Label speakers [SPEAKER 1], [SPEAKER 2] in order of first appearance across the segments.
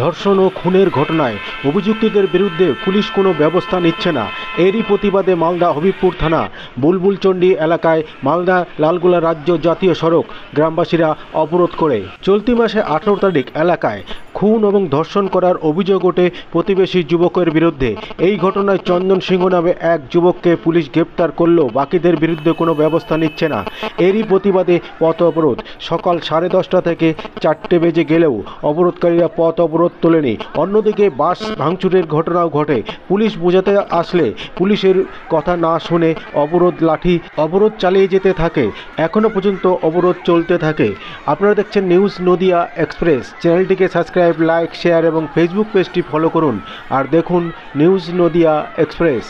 [SPEAKER 1] ধর্ষণ ও খুনের ঘটনায় অভিযুক্তদের বিরুদ্ধে পুলিশ কোনো ব্যবস্থা নিচ্ছে না। এরই প্রতিবাদে মালদা হবিবপুর থানা বুলবুলচন্ডী এলাকায় মালদা লালগোলা রাজ্য জাতীয় সড়ক গ্রামবাসীরা অবরোধ করে চলতি মাসে 18 তারিখ এলাকায় খুন এবং ধর্ষণ করার অভিযোগ ওঠে প্রতিবেশী যুবকের বিরুদ্ধে। এই ঘটনায় চন্দন সিংহ নামে এক যুবককে পুলিশ গ্রেপ্তার করলেও বাকিদের বিরুদ্ধে কোনো ব্যবস্থা নিচ্ছে না। এরই প্রতিবাদে পথ অবরোধ সকাল 10:30 থেকে 4টে বেজে গেলেও অবরোধকারীরা পথ অবরোধ তোলেনি। অন্যদিকে বাস ভাঙচুরের ঘটনাও ঘটে। পুলিশ বোঝাতে আসলে পুলিশের কথা না শুনে অবরোধ চালিয়ে যেতে থাকে। এখনো পর্যন্ত অবরোধ চলতে থাকে। আপনারা দেখছেন নিউজ নদিয়া এক্সপ্রেস। চ্যানেলটিকে সাবস্ক্রাইব, লাইক, শেয়ার এবং ফেসবুক পেজটি ফলো করুন আর দেখুন নিউজ নদিয়া এক্সপ্রেস।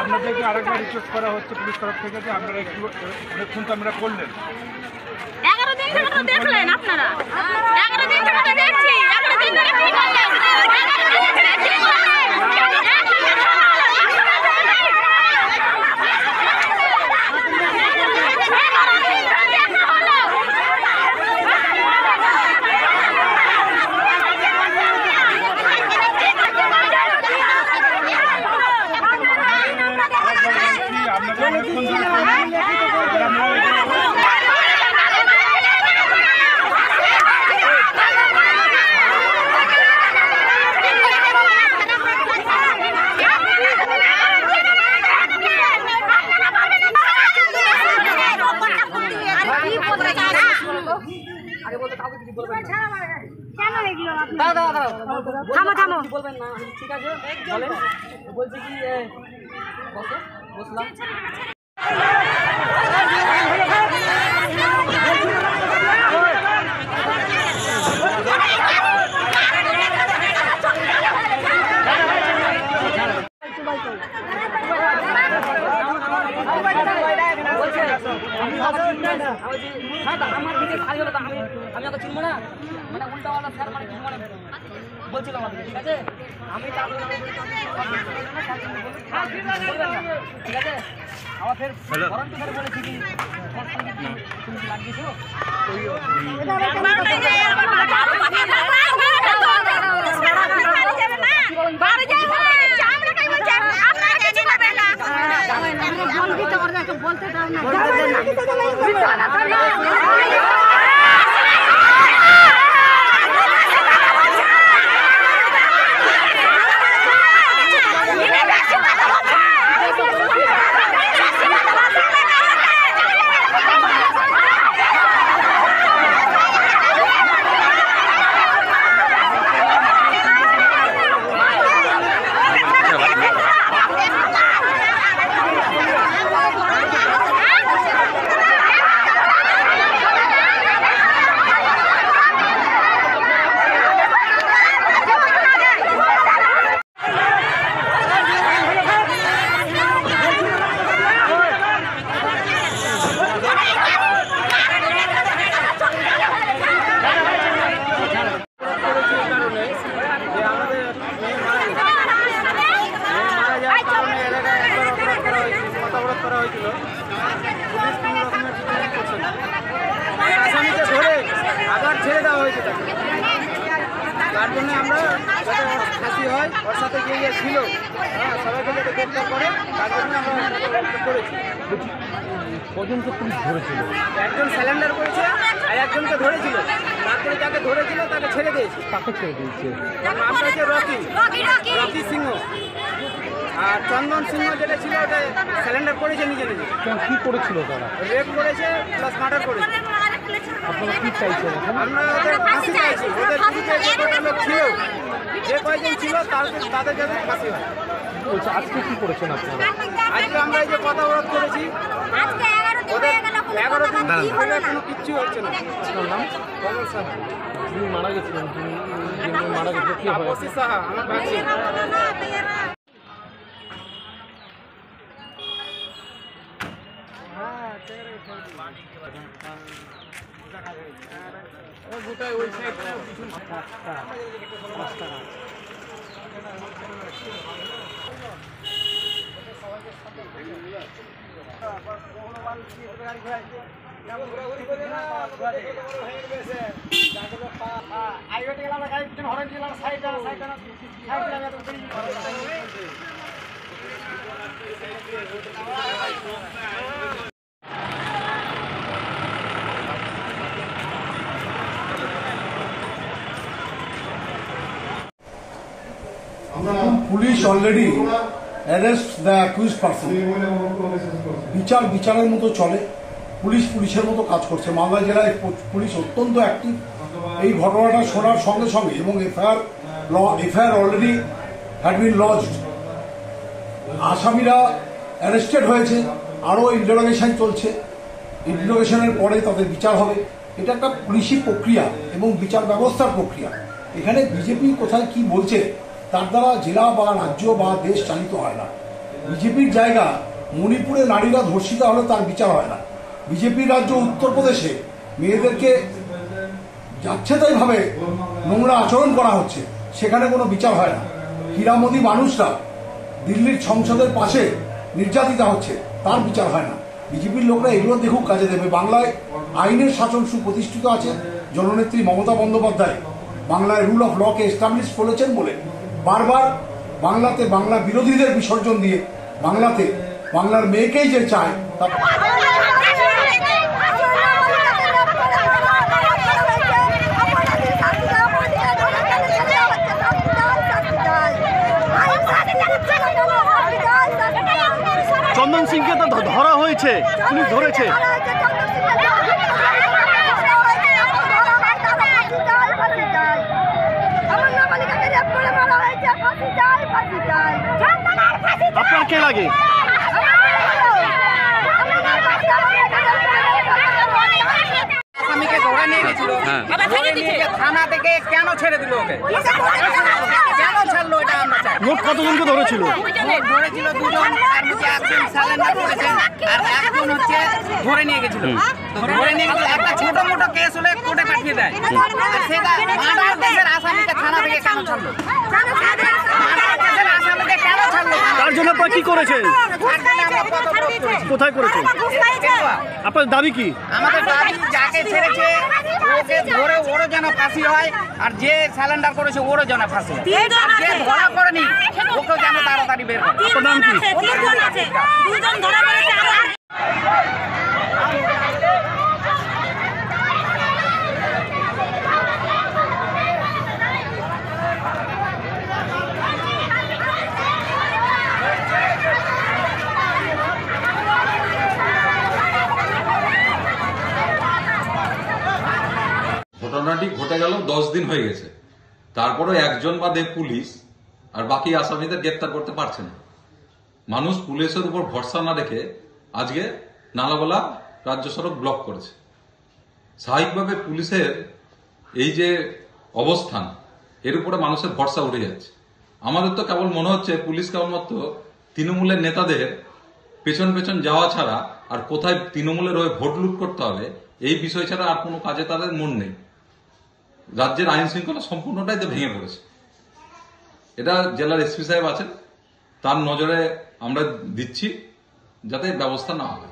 [SPEAKER 2] আপনাদেরকে আরেকবার রিকোয়েস্ট করা হচ্ছে পুলিশ তরফ থেকে যে আপনারা একটু অনেকক্ষণ তো আমরা করলেন
[SPEAKER 3] 11 দিন থেকে তো দেখলেন আপনারা 11 দিন থেকে তো দেখছি 11 দিন ধরে কি করলেন
[SPEAKER 4] ঠিক আছে বলেন বলছি কি বসলাম আমার দিকে খালি হলো আমি অত চিনবো না মানে উল্টাওয়ালা স্যার মানে কিছু মানে বলছিলাম আপনাকে ঠিক আছে আমি ঠিক আছে আমার ফের বরন্ত ফের বলেছি কি তুমি লাগিয়েছো বলতে দাও না
[SPEAKER 2] তার জন্য আমরা যাতে ওর ফাঁসি হয়, ওর সাথে যে ছিল সবাইকে যাতে গ্রেপ্তার করে, তার জন্য আমরা করেছি।
[SPEAKER 1] কজনকে পুলিশ ধরেছিল?
[SPEAKER 2] একজন স্যালেন্ডার করেছে আর একজনকে ধরেছিল, তারপরে যাকে ধরেছিল তাকে ছেড়ে দিয়েছে।
[SPEAKER 1] কাকে ছেড়ে দিয়েছে?
[SPEAKER 2] ওর নামটা হচ্ছে রকি সিংহ, আর চন্দন সিংহ যেটা ছিল ওটা স্যালেন্ডার করেছে নিজে নিজে।
[SPEAKER 1] কি করেছিল তারা?
[SPEAKER 2] রেপ করেছে প্লাস মার্ডার করেছে।
[SPEAKER 1] আপনারা কি চাইছেন এখন?
[SPEAKER 2] আমরা ওদের ফাঁসি চাইছি, ওদের পুলিশে যে কটা লোক ছিল, যে কয়জন ছিল তাদের যাতে ফাঁসি হয়।
[SPEAKER 1] বলছে আজকে কি করেছেন আপনারা?
[SPEAKER 2] আজকে আমরা এই যে কথা অবরোধ করেছি, ওদের 11 দিন ধরে কোনো কিচ্ছু হচ্ছে না।
[SPEAKER 1] আপনার নাম?
[SPEAKER 2] কমল সাহা।
[SPEAKER 1] যিনি মারা গেছিলেন, যিনি মারা গেছিলেন কি হয়?
[SPEAKER 2] তাপসী সাহা আমার ভাগ্নি। গোটায় ওই সাইডটা পিছন
[SPEAKER 5] police already arrest the accused person. বিচার বিচারের মতো চলে, পুলিশ পুলিশের মতো কাজ করছে। মালদা জেলায় পুলিশ অত্যন্ত অ্যাক্টিভ। এই ঘটনাটা শোনার সঙ্গে সঙ্গে এবং এফআইআর অলরেডি হ্যাড বিন লজড। আসামিরা অ্যারেস্টেড হয়েছে, আরও ইন্টারোগেশন চলছে। ইন্টারোগেশনের পরে তাদের বিচার হবে। এটা একটা পুলিশি প্রক্রিয়া এবং বিচার ব্যবস্থার প্রক্রিয়া। এখানে বিজেপি কোথায় কি বলছে তার দ্বারা জেলা বা রাজ্য বা দেশ চালিত হয় না। বিজেপির জায়গা মণিপুরে নারীরা ধর্ষিতা হলে তার বিচার হয় না। বিজেপির রাজ্য উত্তরপ্রদেশে মেয়েদেরকে যাচ্ছে তাই ভাবে নোংরা আচরণ করা হচ্ছে, সেখানে কোনো বিচার হয় না। হীরামতি মানুষরা দিল্লির সংসদের পাশে নির্যাতিতা হচ্ছে, তার বিচার হয় না। বিজেপির লোকরা এগুলো দেখুক, কাজে দেবে। বাংলায় আইনের শাসন সুপ্রতিষ্ঠিত আছে। জননেত্রী মমতা বন্দ্যোপাধ্যায় বাংলায় রুল অফ লকে এস্টাবলিশ করেছেন বলে বারবার বাংলাতে বাংলা বিরোধীদের বিসর্জন দিয়ে বাংলার মেয়েকেই যে চায় তা
[SPEAKER 1] চন্দন সিংকে তো ধরা হয়েছে, পুলিশ ধরেছে। আপনার কে লাগে?
[SPEAKER 2] আসামিকে ধরে নিয়ে গেছিল, ধরে নিয়ে গিয়ে থানা থেকে কেন ছেড়ে দিল ওকে? কেন ছাড়লো এটা আমরা চাই।
[SPEAKER 1] মোট কতজনকে ধরেছিল?
[SPEAKER 2] মোট ধরেছিল 2 জন, তার মধ্যে একজন স্যালেন্ডার করেছেন আর একজন হচ্ছে ধরে নিয়ে গেছিল। ধরে নিয়ে গেছিল, একটা ছোট মোটো কেস হলে কোর্টে পাঠিয়ে দেয়। আর সেটা মার্ডার কেসের আসামিকে থানা থেকে কেন ছাড়লো? মার্ডার কেসের আসামিকে কেন ছাড়লো?
[SPEAKER 1] তার জন্য আপনারা কি করেছেন?
[SPEAKER 2] তার জন্য আমরা পথ অবরোধ করেছি।
[SPEAKER 1] কোথায় করেছেন? আপনার দাবি কি?
[SPEAKER 2] আমাদের দাবি যাকে ছেড়েছে ওকে ধরে ওরও যেন ফাঁসি হয়, আর যে স্যালেন্ডার করেছে ওরও যেন ফাঁসি হয়, আর যে ধরা করেনি ওকেও যেন তাড়াতাড়ি বের করে।
[SPEAKER 1] আপনার নাম কি?
[SPEAKER 6] ঘটনাটি ঘটে গেল 10 দিন হয়ে গেছে, তারপরে একজন বাদে পুলিশ আর বাকি আসামিদের গ্রেপ্তার করতে পারছে না। মানুষ পুলিশের উপর ভরসা না রেখে আজকে নালাগোলা রাজ্য সড়ক ব্লক করেছে। স্বাভাবিকভাবে পুলিশের এই যে অবস্থান, এর উপরে মানুষের ভরসা উঠে যাচ্ছে। আমাদের তো কেবল মনে হচ্ছে পুলিশ কেবলমাত্র তৃণমূলের নেতাদের পেছন পেছন যাওয়া ছাড়া আর কোথায় তৃণমূলের হয়ে ভোট লুট করতে হবে এই বিষয় ছাড়া আর কোনো কাজে তাদের মন নেই। রাজ্যের আইন শৃঙ্খলা সম্পূর্ণটাই তো ভেঙে পড়েছে। এটা জেলার এসপি সাহেব আছেন, তার নজরে আমরা দিচ্ছি যাতে ব্যবস্থা না হয়।